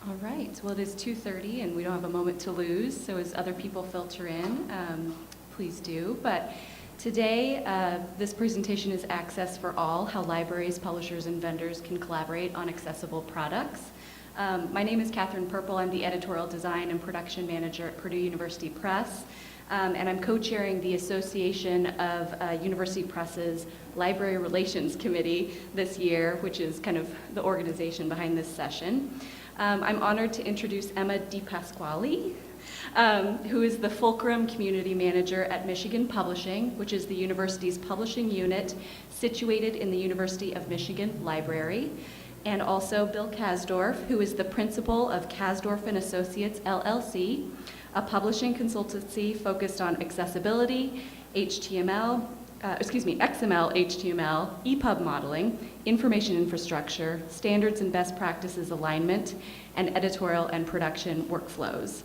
All right, well, it is 2:30 and we don't have a moment to lose, so as other people filter in, please do. But today, this presentation is Access for All, How Libraries, Publishers, and Vendors Can Collaborate on Accessible Products. My name is Catherine Purple. I'm the Editorial Design and Production Manager at Purdue University Press, and I'm co-chairing the Association of University Press's Library Relations Committee this year, which is kind of the organization behind this session. I'm honored to introduce Emma DiPasquale, who is the Fulcrum Community Manager at Michigan Publishing, which is the university's publishing unit situated in the University of Michigan Library. And also Bill Kasdorf, who is the principal of Kasdorf and Associates, LLC, a publishing consultancy focused on accessibility, XML, HTML, EPUB modeling, information infrastructure, standards and best practices alignment, and editorial and production workflows.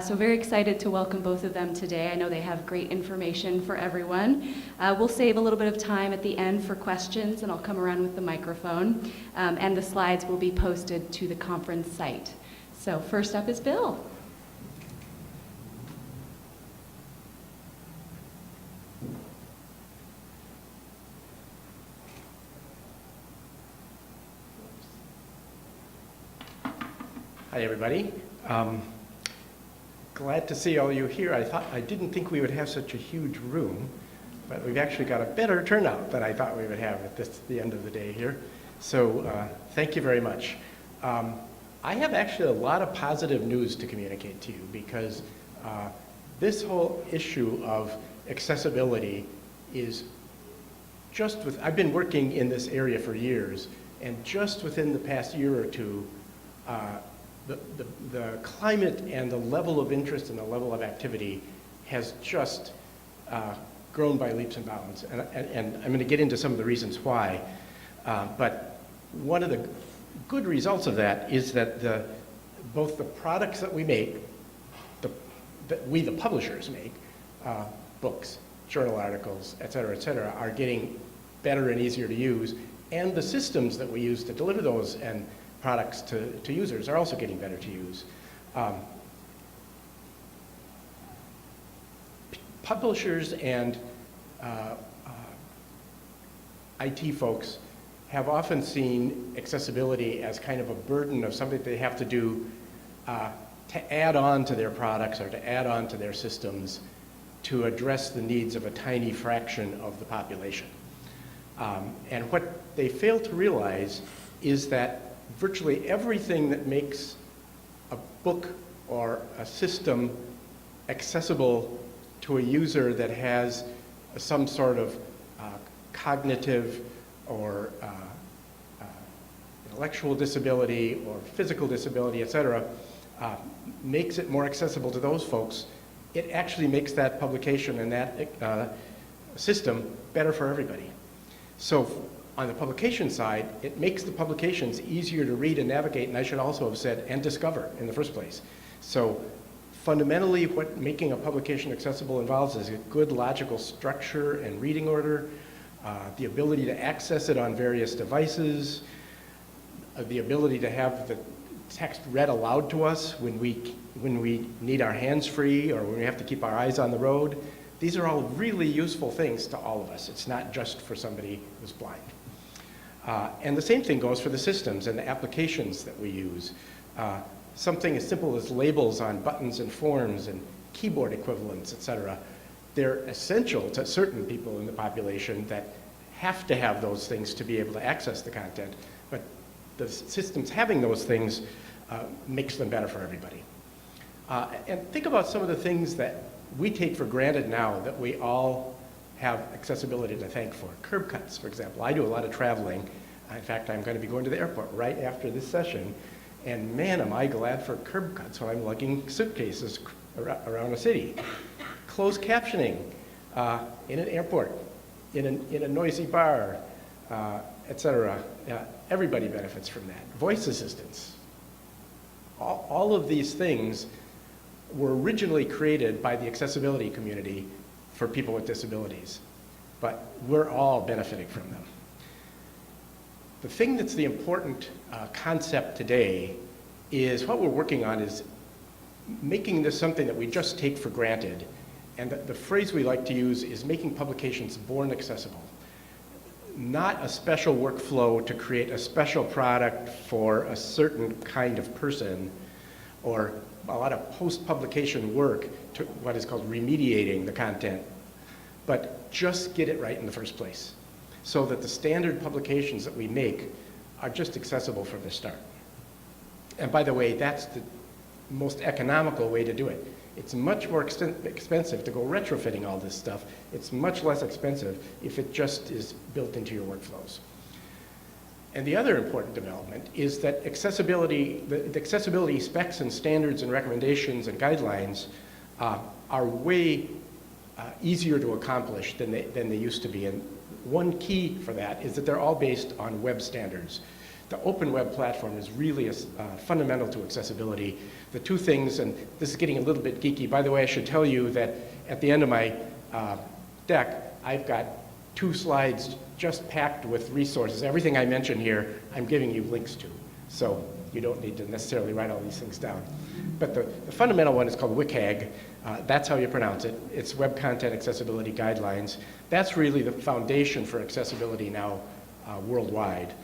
So very excited to welcome both of them today. I know they have great information for everyone. We'll save a little bit of time at the end for questions, and I'll come around with the microphone. And the slides will be posted to the conference site. So first up is Bill. Hi, everybody. Glad to see all you here. I didn't think we would have such a huge room, but we've actually got a better turnout than I thought we would have at the end of the day here. So thank you very much. I have actually a lot of positive news to communicate to you because this whole issue of accessibility is I've been working in this area for years, and just within the past year or two, the climate and the level of interest and the level of activity has just grown by leaps and bounds. And I'm going to get into some of the reasons why. But one of the good results of that is that both the products that we make, that we the publishers make, books, journal articles, et cetera, are getting better and easier to use. And the systems that we use to deliver those and products to users are also getting better to use. Publishers and IT folks have often seen accessibility as kind of a burden of something they have to do to add on to their products or to add on to their systems to address the needs of a tiny fraction of the population. And what they fail to realize is that virtually everything that makes a book or a system accessible to a user that has some sort of cognitive or intellectual disability or physical disability, et cetera, makes it more accessible to those folks. It actually makes that publication and that system better for everybody. So on the publication side, it makes the publications easier to read and navigate, and I should also have said, and discover in the first place. So fundamentally, what making a publication accessible involves is a good logical structure and reading order, the ability to access it on various devices, the ability to have the text read aloud to us when we need our hands free or when we have to keep our eyes on the road. These are all really useful things to all of us. It's not just for somebody who's blind. And the same thing goes for the systems and the applications that we use. Something as simple as labels on buttons and forms and keyboard equivalents, et cetera. They're essential to certain people in the population that have to have those things to be able to access the content. But the systems having those things makes them better for everybody. And think about some of the things that we take for granted now that we all have accessibility to thank for. Curb cuts, for example. I do a lot of traveling. In fact, I'm going to be going to the airport right after this session. And man, am I glad for curb cuts when I'm lugging suitcases around a city. Closed captioning in an airport, in a noisy bar, et cetera. Everybody benefits from that. Voice assistants. All of these things were originally created by the accessibility community for people with disabilities, but we're all benefiting from them. The thing that's the important concept today is what we're working on is making this something that we just take for granted. And the phrase we like to use is making publications born accessible. Not a special workflow to create a special product for a certain kind of person, or a lot of post-publication work to what is called remediating the content, but just get it right in the first place, so that the standard publications that we make are just accessible from the start. And by the way, that's the most economical way to do it. It's much more expensive to go retrofitting all this stuff. It's much less expensive if it just is built into your workflows. And the other important development is that accessibility, the accessibility specs and standards and recommendations and guidelines are way easier to accomplish than they used to be. And one key for that is that they're all based on web standards. The open web platform is really fundamental to accessibility. The two things, and this is getting a little bit geeky. By the way, I should tell you that at the end of my deck, I've got 2 slides just packed with resources. Everything I mention here, I'm giving you links to. So you don't need to necessarily write all these things down. But the fundamental one is called WCAG. That's how you pronounce it. It's Web Content Accessibility Guidelines. That's really the foundation for accessibility now worldwide.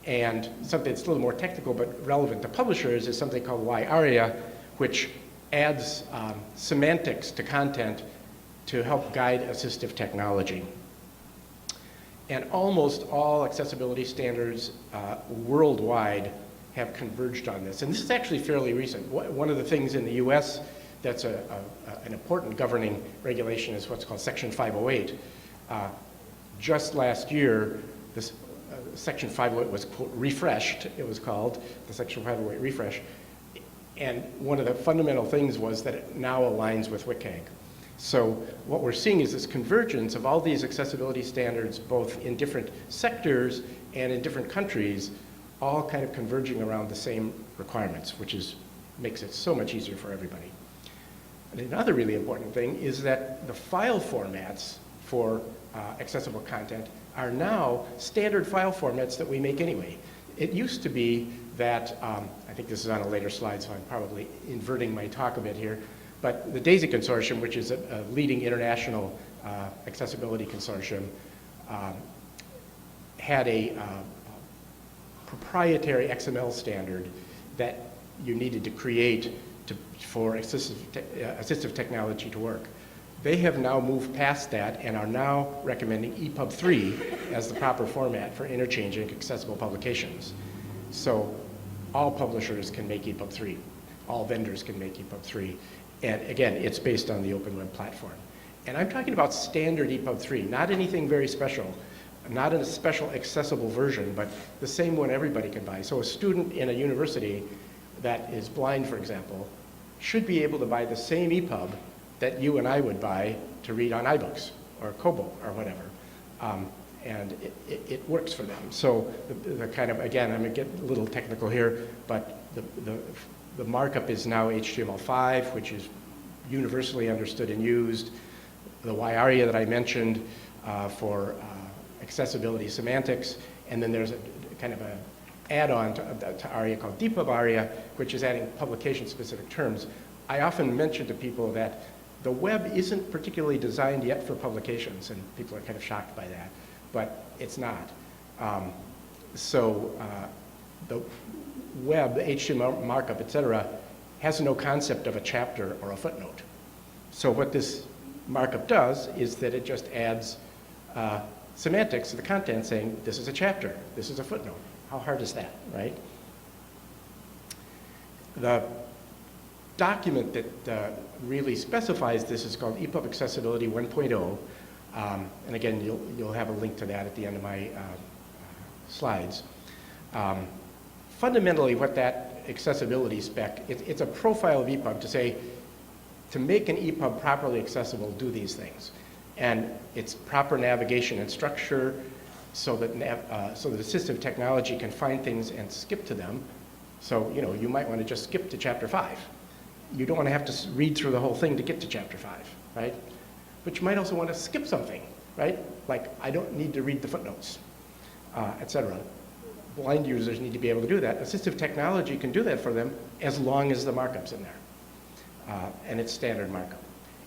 And something that's a little more technical but relevant to publishers is something called YARIA, which adds semantics to content to help guide assistive technology. And almost all accessibility standards worldwide have converged on this. And this is actually fairly recent. One of the things in the US that's an important governing regulation is what's called Section 508. Just last year, this Section 508 was, quote, refreshed, it was called, the Section 508 refresh. And one of the fundamental things was that it now aligns with WCAG. So what we're seeing is this convergence of all these accessibility standards, both in different sectors and in different countries, all kind of converging around the same requirements, which makes it so much easier for everybody. And another really important thing is that the file formats for accessible content are now standard file formats that we make anyway. It used to be that, I think this is on a later slide, so I'm probably inverting my talk a bit here, but the DAISY Consortium, which is a leading international accessibility consortium, had a proprietary XML standard that you needed to create for assistive technology to work. They have now moved past that and are now recommending EPUB 3 as the proper format for interchanging accessible publications. So all publishers can make EPUB 3. All vendors can make EPUB 3. And again, it's based on the open web platform. And I'm talking about standard EPUB 3, not anything very special, not in a special accessible version, but the same one everybody can buy. So a student in a university that is blind, for example, should be able to buy the same EPUB that you and I would buy to read on iBooks or Kobo or whatever. And it works for them. So the kind of, again, I'm gonna get a little technical here, but the markup is now HTML5, which is universally understood and used. The YARIA that I mentioned for accessibility semantics, and then there's a kind of an add-on to ARIA called DPUB ARIA, which is adding publication-specific terms. I often mention to people that the web isn't particularly designed yet for publications, and people are kind of shocked by that, but it's not. The web, HTML markup, et cetera, has no concept of a chapter or a footnote. So what this markup does is that it just adds semantics to the content saying, this is a chapter, this is a footnote. How hard is that, right? The document that really specifies this is called EPUB Accessibility 1.0. And again, you'll have a link to that at the end of my slides. Fundamentally, what that accessibility spec, it's a profile of EPUB to say, to make an EPUB properly accessible, do these things. And it's proper navigation and structure so that assistive technology can find things and skip to them. So, you know, you might want to just skip to chapter 5. You don't want to have to read through the whole thing to get to chapter 5, right? But you might also want to skip something, right? Like, I don't need to read the footnotes, et cetera. blind users need to be able to do that. Assistive technology can do that for them as long as the markup's in there, and it's standard markup.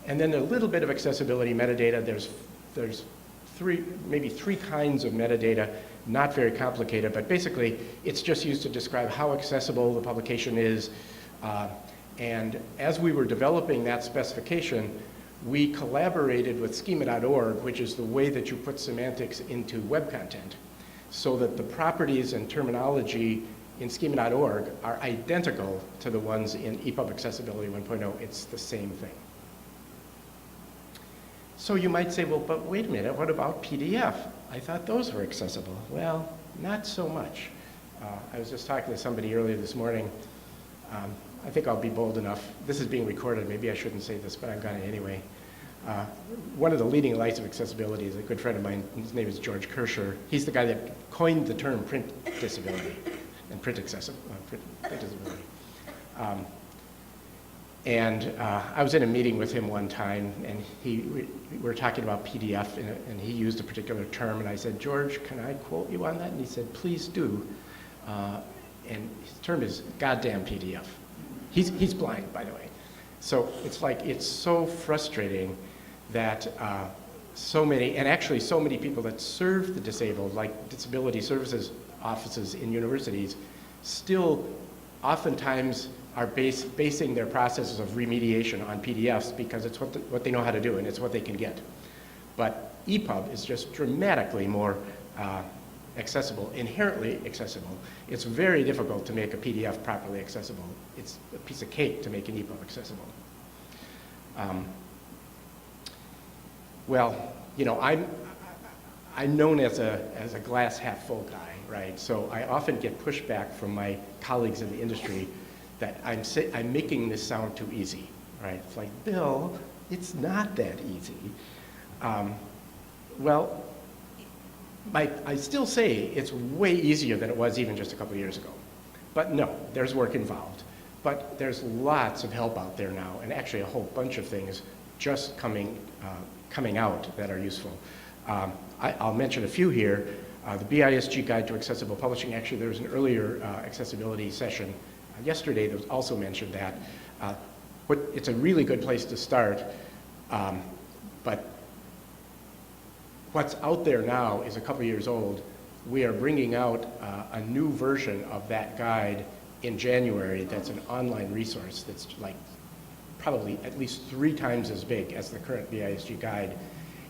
And then a little bit of accessibility metadata. There's maybe three kinds of metadata, not very complicated, but basically it's just used to describe how accessible the publication is. And as we were developing that specification, we collaborated with schema.org, which is the way that you put semantics into web content, so that the properties and terminology in schema.org are identical to the ones in EPUB Accessibility 1.0. It's the same thing. So you might say, well, but wait a minute, what about PDF? I thought those were accessible. Well, not so much. I was just talking to somebody earlier this morning. I think I'll be bold enough. This is being recorded. Maybe I shouldn't say this, but I'm going to anyway. One of the leading lights of accessibility is a good friend of mine. His name is George Kirscher. He's the guy that coined the term print disability and print disability. I was in a meeting with him one time, and we were talking about PDF, and he used a particular term, and I said, George, can I quote you on that? And he said, please do. And his term is goddamn PDF. He's blind, by the way. So it's so frustrating that so many people that serve the disabled, like disability services offices in universities, still oftentimes are basing their processes of remediation on PDFs because it's what they know how to do and it's what they can get. But EPUB is just dramatically more accessible, inherently accessible. It's very difficult to make a PDF properly accessible. It's a piece of cake to make an EPUB accessible. Well, you know, I'm known as a glass half full guy, right? So I often get pushback from my colleagues in the industry that I'm making this sound too easy, right? It's like, Bill, it's not that easy. Well, I still say it's way easier than it was even just a couple of years ago. But no, there's work involved. But there's lots of help out there now, and actually a whole bunch of things just coming out that are useful. I'll mention a few here. The BISG Guide to Accessible Publishing. Actually, there was an earlier accessibility session yesterday that was also mentioned that. It's a really good place to start, but what's out there now is a couple years old. We are bringing out a new version of that guide in January that's an online resource that's like probably at least 3 times as big as the current BISG guide,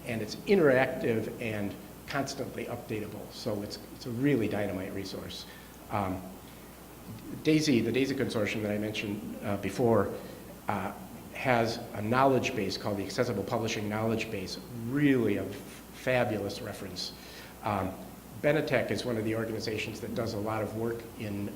and it's interactive and constantly updatable, so it's a really dynamite resource. DAISY, the DAISY consortium that I mentioned before, has a knowledge base called the Accessible Publishing Knowledge Base, really a fabulous reference. Benetech is one of the organizations that does a lot of work in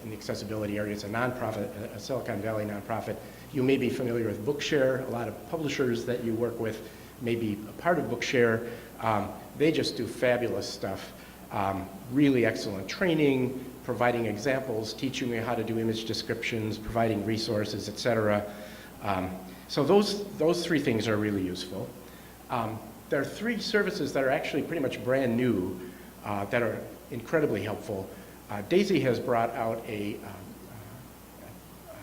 the accessibility area. It's a nonprofit, a Silicon Valley nonprofit. You may be familiar with Bookshare. A lot of publishers that you work with may be a part of Bookshare. They just do fabulous stuff. Really excellent training, providing examples, teaching you how to do image descriptions, providing resources, etc. So those 3 things are really useful. There are 3 services that are actually pretty much brand new that are incredibly helpful. DAISY has brought out a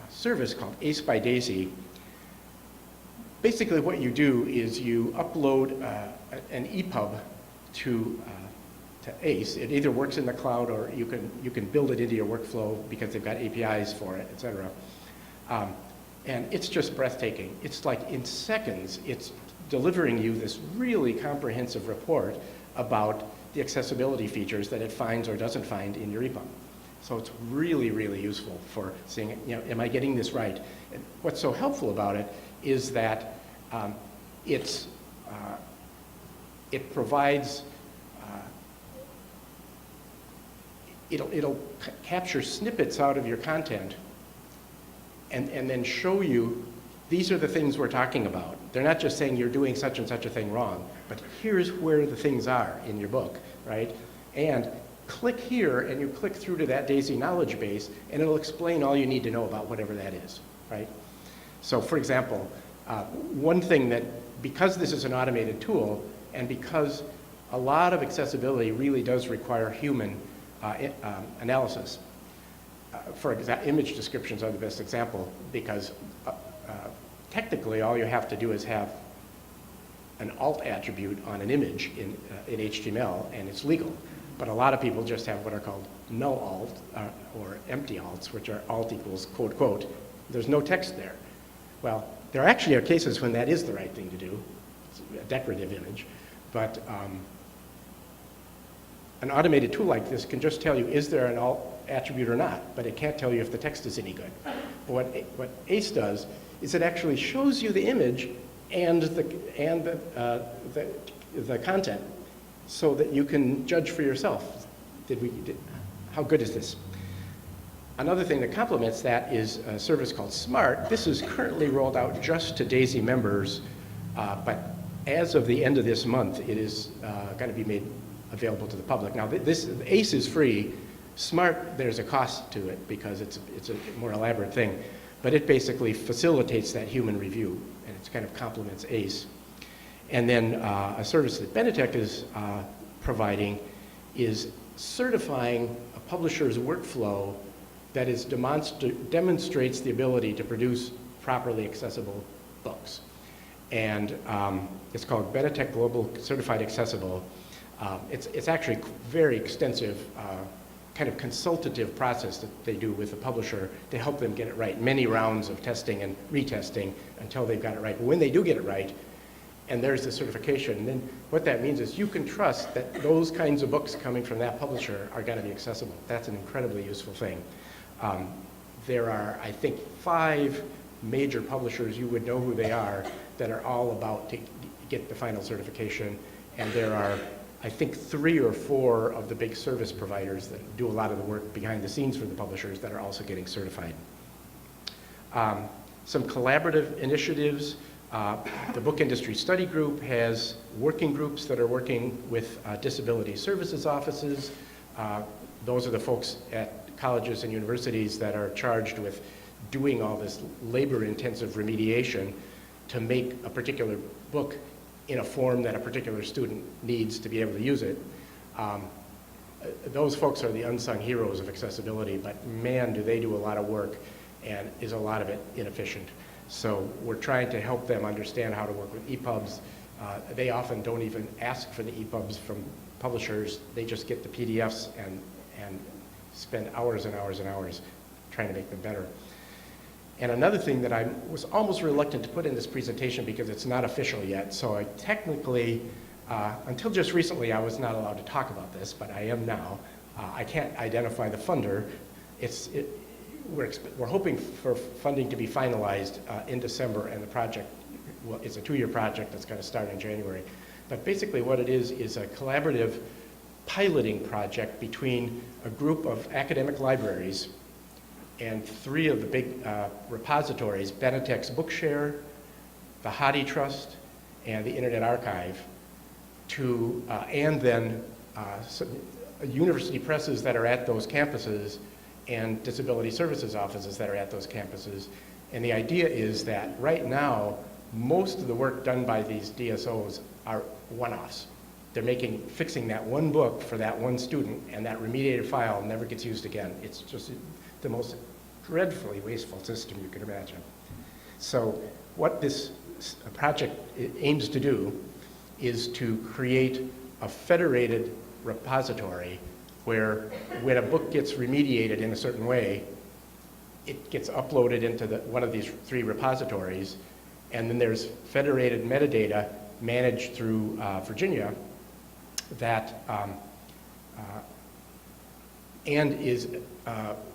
service called ACE by DAISY. Basically what you do is you upload an EPUB to ACE. It either works in the cloud or you can build it into your workflow because they've got APIs for it, etc. And it's just breathtaking. It's like in seconds, it's delivering you this really comprehensive report about the accessibility features that it finds or doesn't find in your EPUB. So it's really, really useful for seeing, you know, am I getting this right? And what's so helpful about it is that it provides, it'll capture snippets out of your content and then show you, these are the things we're talking about. They're not just saying you're doing such and such a thing wrong, but here's where the things are in your book, right? And click here and you click through to that DAISY knowledge base and it'll explain all you need to know about whatever that is, right? So for example, one thing that, because this is an automated tool and because a lot of accessibility really does require human analysis. For example, image descriptions are the best example because technically all you have to do is have an alt attribute on an image in HTML and it's legal. But a lot of people just have what are called null alt or empty alts, which are alt equals quote quote. There's no text there. Well, there actually are cases when that is the right thing to do. It's a decorative image. But an automated tool like this can just tell you, is there an alt attribute or not? But it can't tell you if the text is any good. But what ACE does is it actually shows you the image and the content so that you can judge for yourself. How good is this? Another thing that complements that is a service called SMART. This is currently rolled out just to DAISY members, but as of the end of this month, it is going to be made available to the public. Now, ACE is free. SMART, there's a cost to it because it's a more elaborate thing, but it basically facilitates that human review, and it kind of complements ACE. And then a service that Benetech is providing is certifying a publisher's workflow that is demonstrates the ability to produce properly accessible books. And it's called Benetech Global Certified Accessible. It's actually very extensive kind of consultative process that they do with the publisher to help them get it right. Many rounds of testing and retesting until they've got it right. But when they do get it right, and there's the certification, then what that means is you can trust that those kinds of books coming from that publisher are going to be accessible. That's an incredibly useful thing. There are, I think, 5 major publishers, you would know who they are, that are all about to get the final certification. And there are, I think, 3 or 4 of the big service providers that do a lot of the work behind the scenes for the publishers that are also getting certified. Some collaborative initiatives. The Book Industry Study Group has working groups that are working with disability services offices. Those are the folks at colleges and universities that are charged with doing all this labor-intensive remediation to make a particular book in a form that a particular student needs to be able to use it. Those folks are the unsung heroes of accessibility, but man, do they do a lot of work, and is a lot of it inefficient. So we're trying to help them understand how to work with EPUBS. They often don't even ask for the EPUBS from publishers. They just get the PDFs and spend hours and hours and hours trying to make them better. And another thing that I was almost reluctant to put in this presentation because it's not official yet, so I technically, until just recently, I was not allowed to talk about this, but I am now. I can't identify the funder. We're hoping for funding to be finalized in December, and the project, well, it's a 2-year project that's going to start in January. But basically what it is a collaborative piloting project between a group of academic libraries and 3 of the big repositories, Benetech's Bookshare, the Hadi Trust, and the Internet Archive, and then university presses that are at those campuses and disability services offices that are at those campuses. And the idea is that right now, most of the work done by these DSOs are one-offs. They're fixing that one book for that one student, and that remediated file never gets used again. It's just the most dreadfully wasteful system you can imagine. So what this project aims to do is to create a federated repository where when a book gets remediated in a certain way, it gets uploaded into one of these 3 repositories, and then there's federated metadata managed through Virginia that and is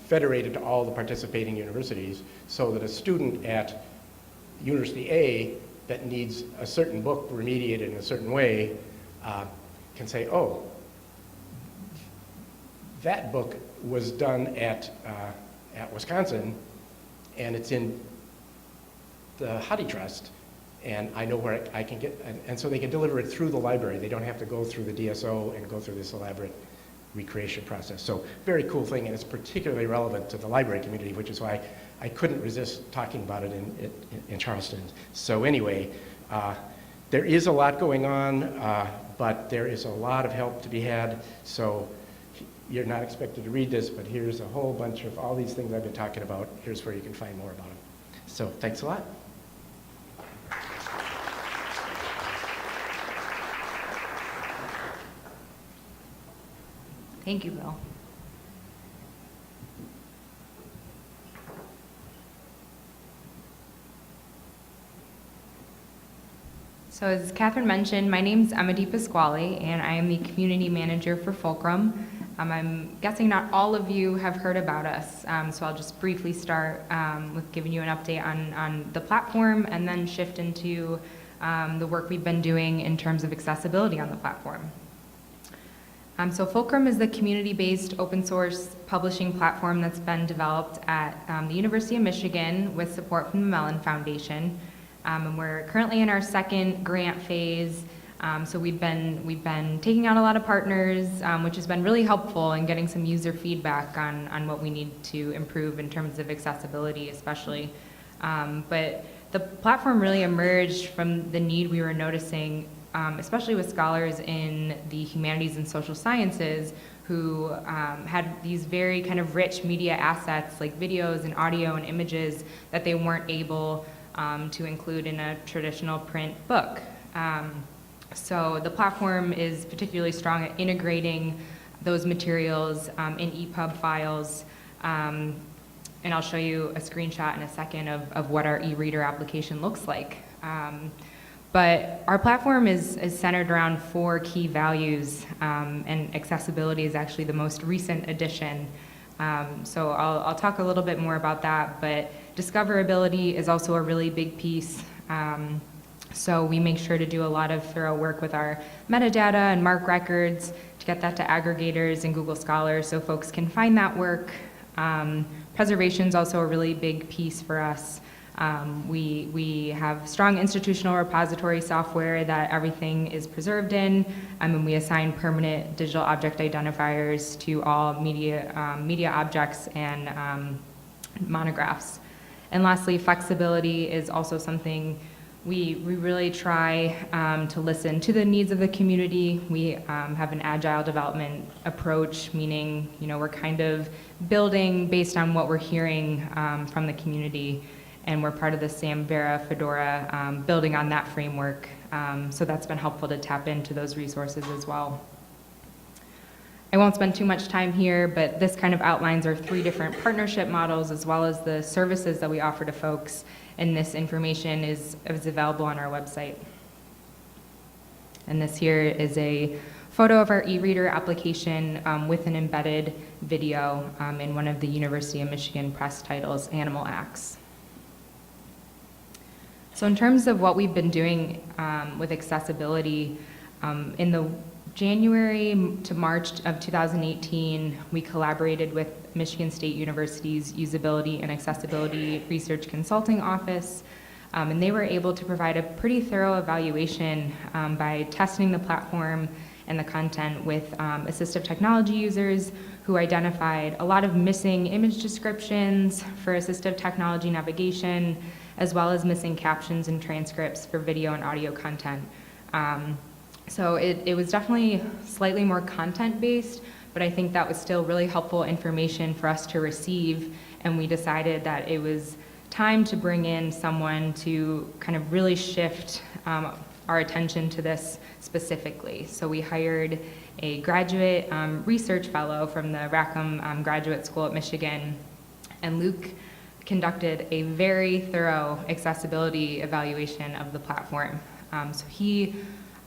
federated to all the participating universities, so that a student at University A that needs a certain book remediated in a certain way can say, oh, that book was done at Wisconsin, and it's in the Hadi Trust, and I know where I can get, and so they can deliver it through the library. They don't have to go through the DSO and go through this elaborate recreation process. So very cool thing, and it's particularly relevant to the library community, which is why I couldn't resist talking about it in Charleston. So anyway, there is a lot going on, but there is a lot of help to be had. So you're not expected to read this, but here's a whole bunch of all these things I've been talking about. Here's where you can find more about them. So thanks a lot. Thank you, Bill. So as Catherine mentioned, my name's Emma Pasquale, and I am the community manager for Fulcrum. I'm guessing not all of you have heard about us, so I'll just briefly start with giving you an update on the platform and then shift into the work we've been doing in terms of accessibility on the platform. So Fulcrum is the community-based open source publishing platform that's been developed at the University of Michigan with support from the Mellon Foundation. And we're currently in our second grant phase. So we've been taking on a lot of partners, which has been really helpful in getting some user feedback on what we need to improve in terms of accessibility, especially. But the platform really emerged from the need we were noticing, especially with scholars in the humanities and social sciences who had these very kind of rich media assets like videos and audio and images that they weren't able to include in a traditional print book. So the platform is particularly strong at integrating those materials in EPUB files. And I'll show you a screenshot in a second of what our e-reader application looks like. But our platform is centered around 4 key values, and accessibility is actually the most recent addition. So I'll talk a little bit more about that, but discoverability is also a really big piece. So we make sure to do a lot of thorough work with our metadata and MARC records to get that to aggregators and Google Scholar so folks can find that work. Preservation is also a really big piece for us. We have strong institutional repository software that everything is preserved in, and we assign permanent digital object identifiers to all media objects and monographs. And lastly, flexibility is also something we really try to listen to the needs of the community. We have an agile development approach, meaning we're kind of building based on what we're hearing from the community. And we're part of the Sam Vera Fedora building on that framework. So that's been helpful to tap into those resources as well. I won't spend too much time here, but this kind of outlines our 3 different partnership models as well as the services that we offer to folks. And this information is available on our website. And this here is a photo of our e-reader application with an embedded video in one of the University of Michigan press titles, Animal Acts. So in terms of what we've been doing with accessibility, in the January to March of 2018, we collaborated with Michigan State University's Usability and Accessibility Research Consulting Office, and they were able to provide a pretty thorough evaluation by testing the platform and the content with assistive technology users who identified a lot of missing image descriptions for assistive technology navigation, as well as missing captions and transcripts for video and audio content. So it was definitely slightly more content-based, but I think that was still really helpful information for us to receive, and we decided that it was time to bring in someone to kind of really shift our attention to this specifically. So we hired a graduate research fellow from the Rackham Graduate School at Michigan, and Luke conducted a very thorough accessibility evaluation of the platform. So he,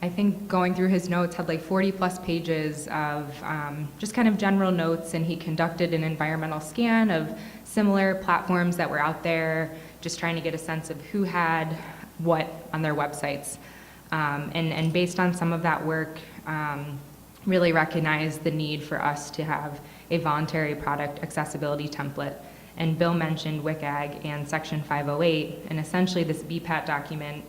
I think going through his notes, had like 40 plus pages of just kind of general notes, and he conducted an environmental scan of similar platforms that were out there, just trying to get a sense of who had what on their websites. And based on some of that work, really recognized the need for us to have a voluntary product accessibility template. And Bill mentioned WCAG and Section 508, and essentially this BPAT document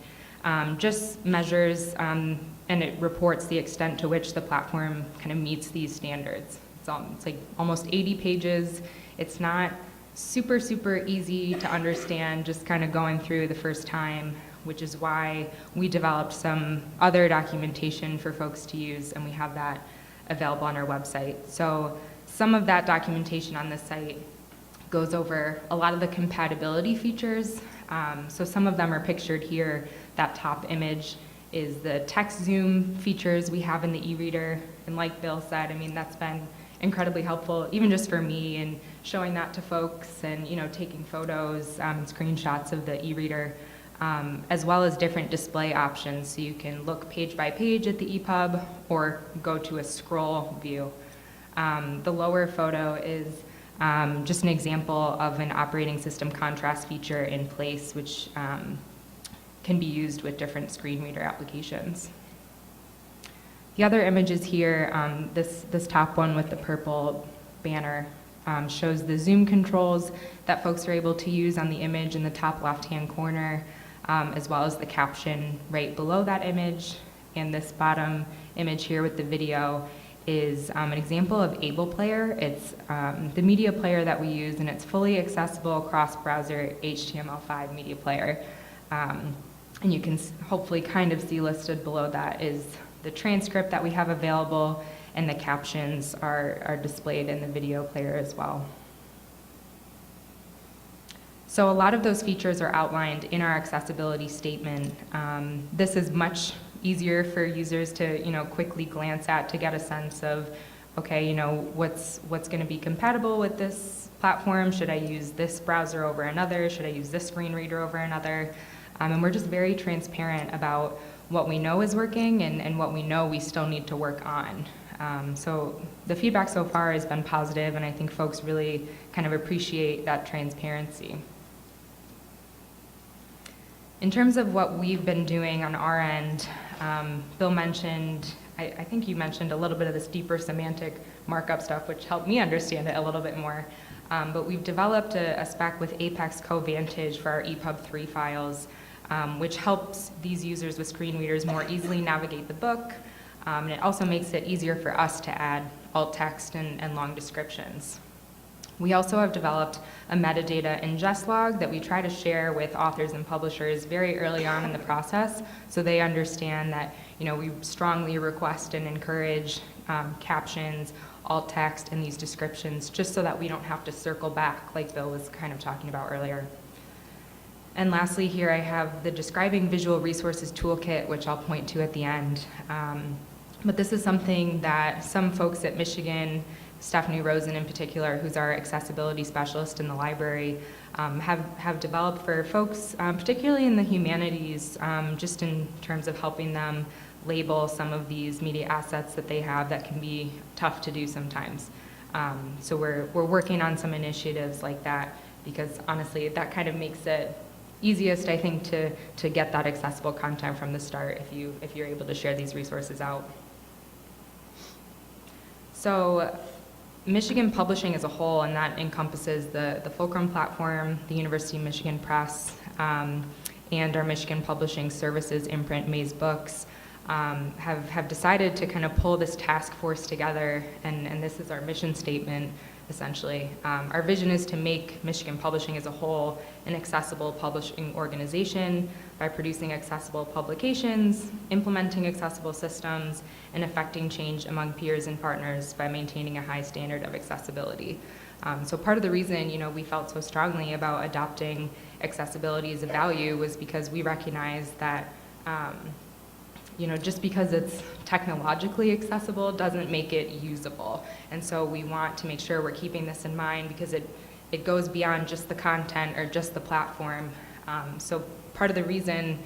just measures and it reports the extent to which the platform kind of meets these standards. It's like almost 80 pages. It's not super, super easy to understand just kind of going through the first time, which is why we developed some other documentation for folks to use, and we have that available on our website. So some of that documentation on this site goes over a lot of the compatibility features. So some of them are pictured here. That top image is the text zoom features we have in the e-reader. And like Bill said, I mean, that's been incredibly helpful, even just for me, in showing that to folks and, taking photos and screenshots of the e-reader, as well as different display options. So you can look page by page at the EPUB or go to a scroll view. The lower photo is just an example of an operating system contrast feature in place, which can be used with different screen reader applications. The other images here, this top one with the purple banner shows the zoom controls that folks are able to use on the image in the top left-hand corner, as well as the caption right below that image. And this bottom image here with the video is an example of AUPress. It's the media player that we use, and it's fully accessible cross-browser HTML5 media player. And you can hopefully kind of see listed below that is the transcript that we have available, and the captions are displayed in the video player as well. So a lot of those features are outlined in our accessibility statement. This is much easier for users to quickly glance at to get a sense of, okay, what's going to be compatible with this platform? Should I use this browser over another? Should I use this screen reader over another? And we're just very transparent about what we know is working and what we know we still need to work on. So the feedback so far has been positive, and I think folks really kind of appreciate that transparency. In terms of what we've been doing on our end, Bill mentioned, I think you mentioned a little bit of this deeper semantic markup stuff, which helped me understand it a little bit more. But we've developed a spec with Apex CoVantage for our EPUB3 files, which helps these users with screen readers more easily navigate the book. And it also makes it easier for us to add alt text and long descriptions. We also have developed a metadata ingest log that we try to share with authors and publishers very early on in the process, so they understand that we strongly request and encourage captions, alt text, and these descriptions, just so that we don't have to circle back like Bill was kind of talking about earlier. And lastly, here I have the Describing Visual Resources Toolkit, which I'll point to at the end. But this is something that some folks at Michigan, Stephanie Rosen in particular, who's our accessibility specialist in the library, have developed for folks, particularly in the humanities, just in terms of helping them label some of these media assets that they have that can be tough to do sometimes. So we're working on some initiatives like that, because honestly, that kind of makes it easiest, I think, to get that accessible content from the start if you're able to share these resources out. So Michigan publishing as a whole, and that encompasses the Fulcrum platform, the University of Michigan Press, and our Michigan Publishing Services imprint, Maze Books, have decided to kind of pull this task force together, and this is our mission statement, essentially. Our vision is to make Michigan publishing as a whole an accessible publishing organization by producing accessible publications, implementing accessible systems, and effecting change among peers and partners by maintaining a high standard of accessibility. So part of the reason we felt so strongly about adopting accessibility as a value was because we recognize that just because it's technologically accessible doesn't make it usable. And so we want to make sure we're keeping this in mind, because it goes beyond just the content or just the platform. So part of the reason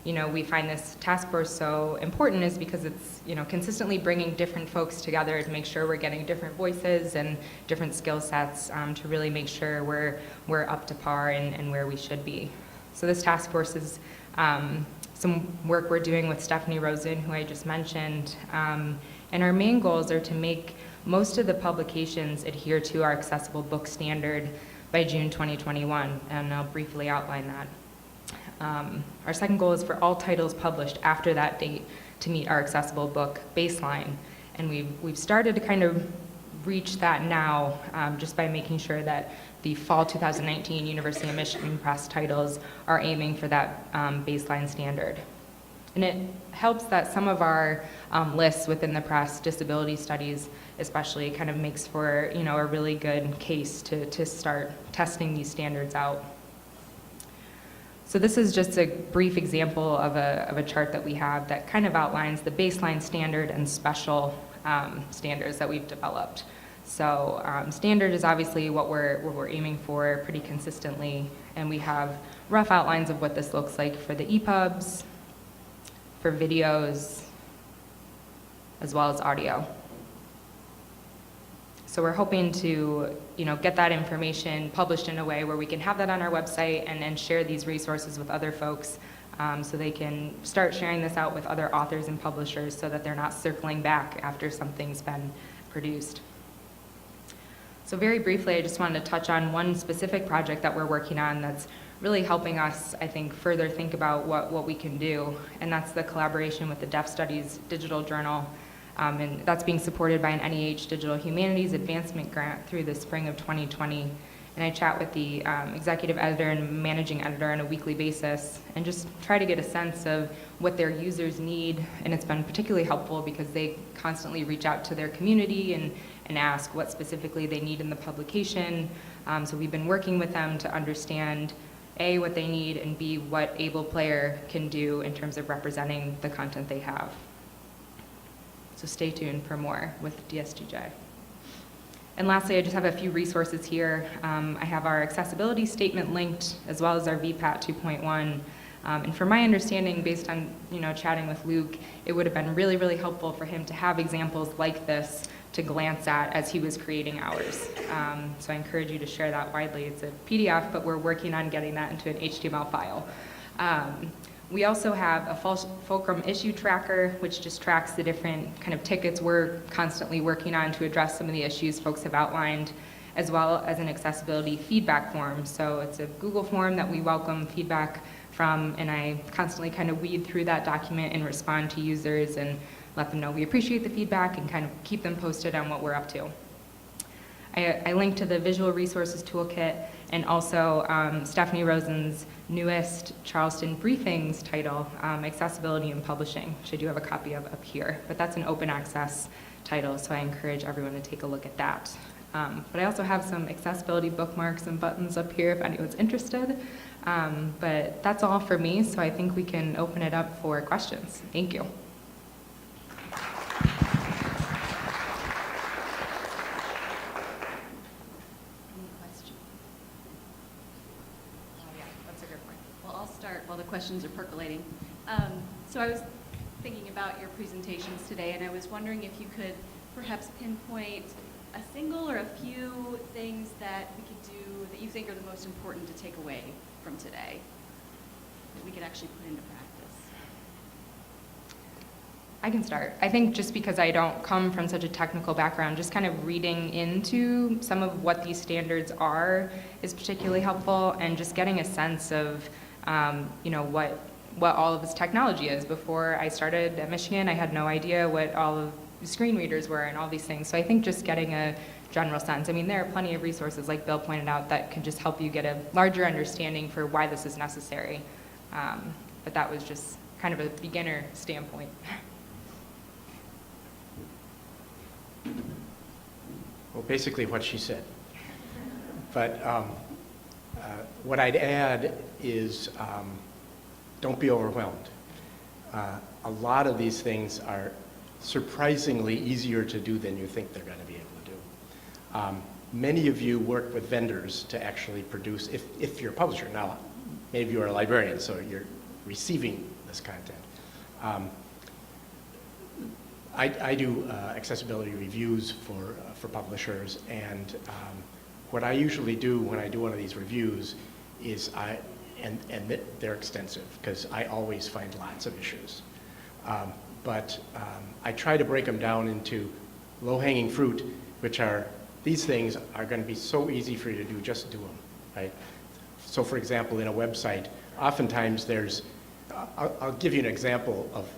we find this task force so important is because it's consistently bringing different folks together to make sure we're getting different voices and different skill sets to really make sure we're up to par and where we should be. So this task force is some work we're doing with Stephanie Rosen, who I just mentioned, and our main goals are to make most of the publications adhere to our accessible book standard by June 2021, and I'll briefly outline that. Our second goal is for all titles published after that date to meet our accessible book baseline, and we've started to kind of reach that now just by making sure that the fall 2019 University of Michigan Press titles are aiming for that baseline standard. And it helps that some of our lists within the press, disability studies especially, kind of makes for, you know, a really good case to start testing these standards out. So this is just a brief example of a chart that we have that kind of outlines the baseline standard and special standards that we've developed. So standard is obviously what we're aiming for pretty consistently, and we have rough outlines of what this looks like for the EPUBS, for videos, as well as audio. So we're hoping to, you know, get that information published in a way where we can have that on our website and then share these resources with other folks, so they can start sharing this out with other authors and publishers so that they're not circling back after something's been produced. So very briefly, I just wanted to touch on one specific project that we're working on that's really helping us, I think, further think about what we can do, and that's the collaboration with the Deaf Studies Digital Journal. And that's being supported by an NEH Digital Humanities Advancement Grant through the spring of 2020. And I chat with the executive editor and managing editor on a weekly basis and just try to get a sense of what their users need. And it's been particularly helpful because they constantly reach out to their community and ask what specifically they need in the publication. So we've been working with them to understand A, what they need, and B, what Able Player can do in terms of representing the content they have. So stay tuned for more with DSGJ. And lastly, I just have a few resources here. I have our accessibility statement linked, as well as our VPAT 2.1. And from my understanding, based on, you know, chatting with Luke, it would have been really, really helpful for him to have examples like this to glance at as he was creating ours. So I encourage you to share that widely. It's a PDF, but we're working on getting that into an HTML file. We also have a Fulcrum issue tracker, which just tracks the different kind of tickets we're constantly working on to address some of the issues folks have outlined, as well as an accessibility feedback form. So it's a Google form that we welcome feedback from, and I constantly kind of weed through that document and respond to users and let them know we appreciate the feedback and kind of keep them posted on what we're up to. I linked to the Visual Resources Toolkit and also Stephanie Rosen's newest Charleston Briefings title, Accessibility in Publishing, which I do have a copy of up here. But that's an open access title, so I encourage everyone to take a look at that. But I also have some accessibility bookmarks and buttons up here if anyone's interested. But that's all for me, so I think we can open it up for questions. Thank you. While the questions are percolating. So I was thinking about your presentations today, and I was wondering if you could perhaps pinpoint a single or a few things that we could do that you think are the most important to take away from today that we could actually put into practice. I can start. I think just because I don't come from such a technical background, just kind of reading into some of what these standards are is particularly helpful, and just getting a sense of you know, what all of this technology is. Before I started at Michigan, I had no idea what all of the screen readers were and all these things. So I think just getting a general sense. I mean, there are plenty of resources, like Bill pointed out, that can just help you get a larger understanding for why this is necessary. But that was just kind of a beginner standpoint. Well, basically what she said. But what I'd add is don't be overwhelmed. A lot of these things are surprisingly easier to do than you think they're going to be able to do. Many of you work with vendors to actually produce, if you're a publisher. Now, many of you are librarians, so you're receiving this content. I do accessibility reviews for publishers, and what I usually do when I do one of these reviews is and they're extensive because I always find lots of issues. But I try to break them down into low-hanging fruit, which are, these things are going to be so easy for you to do, just do them, right? So for example, in a website, oftentimes there's, I'll give you an example of,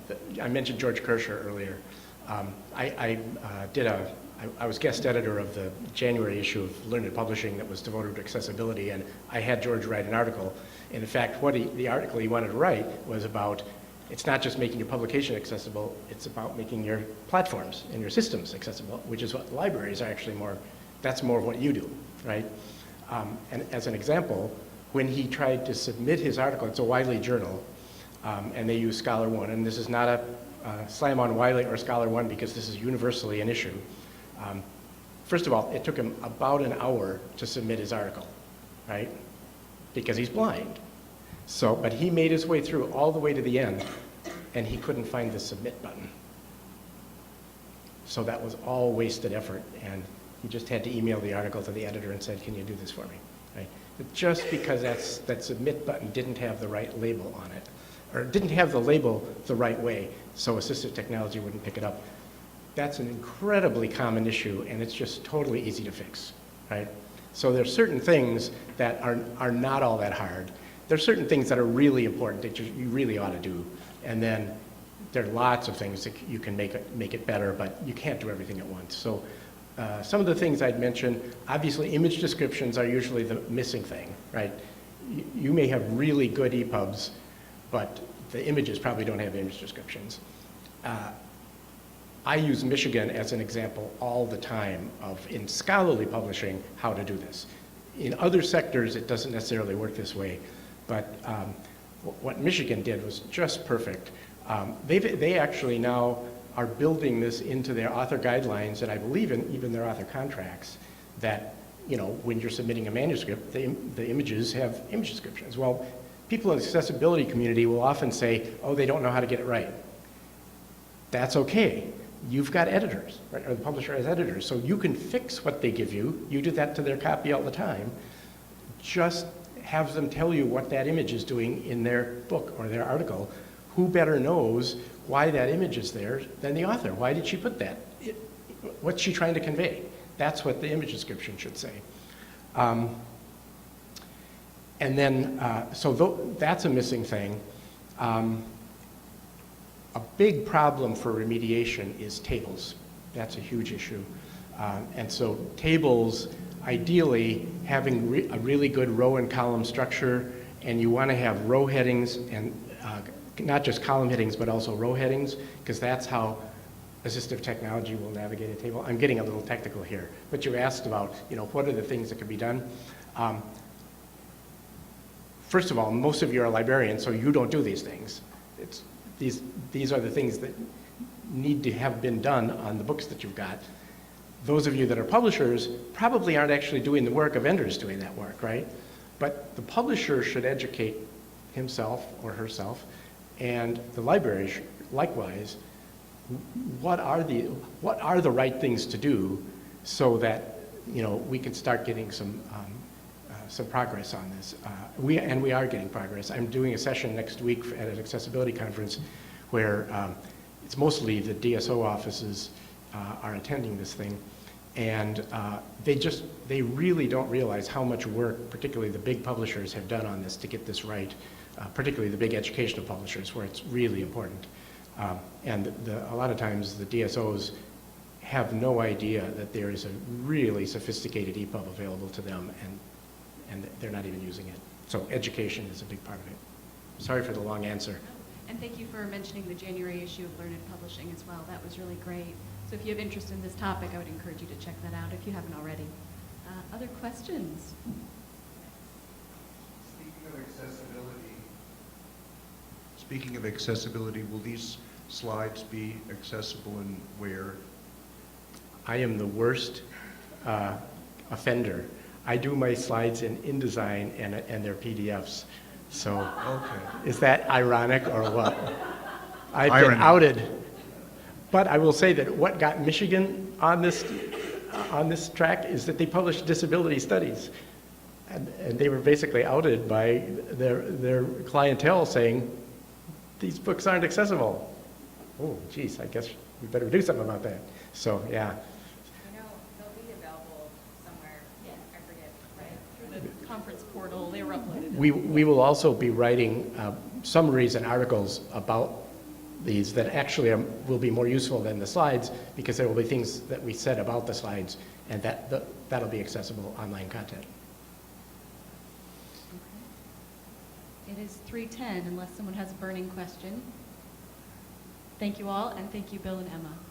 I mentioned George Kirscher earlier. I was guest editor of the January issue of Learned Publishing that was devoted to accessibility, and I had George write an article. And in fact, the article he wanted to write was about It's not just making your publication accessible, it's about making your platforms and your systems accessible, which is what libraries are actually that's more of what you do, right? And as an example, when he tried to submit his article, it's a Wiley journal, and they use Scholar One, and this is not a slam on Wiley or Scholar One because this is universally an issue. First of all, it took him about an hour to submit his article, right? Because he's blind. So, but he made his way through all the way to the end, and he couldn't find the submit button. So that was all wasted effort, and he just had to email the article to the editor and said, can you do this for me, right? But just because that submit button didn't have the right label on it, or didn't have the label the right way, so assistive technology wouldn't pick it up. That's an incredibly common issue, and it's just totally easy to fix, right? So there's certain things that are not all that hard. There's certain things that are really important that you really ought to do, and then there are lots of things that you can make it better, but you can't do everything at once. So some of the things I'd mention, obviously image descriptions are usually the missing thing, right? You may have really good EPUBs, but the images probably don't have image descriptions. I use Michigan as an example all the time of, in scholarly publishing, how to do this. In other sectors, it doesn't necessarily work this way, but what Michigan did was just perfect. They actually now are building this into their author guidelines, and I believe in even their author contracts, that, you know, when you're submitting a manuscript, the images have image descriptions. Well, people in the accessibility community will often say, oh, they don't know how to get it right. That's okay. You've got editors, right? Or the publisher has editors, so you can fix what they give you. You do that to their copy all the time. Just have them tell you what that image is doing in their book or their article. Who better knows why that image is there than the author? Why did she put that? What's she trying to convey? That's what the image description should say. And then, that's a missing thing. A big problem for remediation is tables. That's a huge issue. And so tables, ideally, having a really good row and column structure, and you want to have row headings and not just column headings, but also row headings, because that's how assistive technology will navigate a table. I'm getting a little technical here, but you asked about, you know, what are the things that can be done? First of all, most of you are librarians, so you don't do these things. These are the things that need to have been done on the books that you've got. Those of you that are publishers probably aren't actually doing the work, a vendor's doing that work, right? But the publisher should educate himself or herself, and the library likewise. What are the right things to do so that, you know, we can start getting some progress on this. We are getting progress. I'm doing a session next week at an accessibility conference where it's mostly the DSO offices are attending this thing, and they really don't realize how much work, particularly the big publishers, have done on this to get this right, particularly the big educational publishers where it's really important. And a lot of times the DSOs have no idea that there is a really sophisticated EPUB available to them, and they're not even using it. So education is a big part of it. Sorry for the long answer. And thank you for mentioning the January issue of Learned Publishing as well. That was really great. So if you have interest in this topic, I would encourage you to check that out if you haven't already. Other questions? Speaking of accessibility, will these slides be accessible and where? I am the worst offender. I do my slides in InDesign and they're PDFs. So Okay. is that ironic or what? I've Irony. been outed. But I will say that what got Michigan on this track is that they published disability studies. And they were basically outed by their clientele saying, these books aren't accessible. Oh, geez, I guess we better do something about that. So, yeah. You know, they'll be available somewhere, I forget. Right, through the conference portal, they were uploaded. We will also be writing summaries and articles about these that actually will be more useful than the slides, because there will be things that we said about the slides, and that'll be accessible online content. Okay. It is 3:10, unless someone has a burning question. Thank you all, and thank you, Bill and Emma.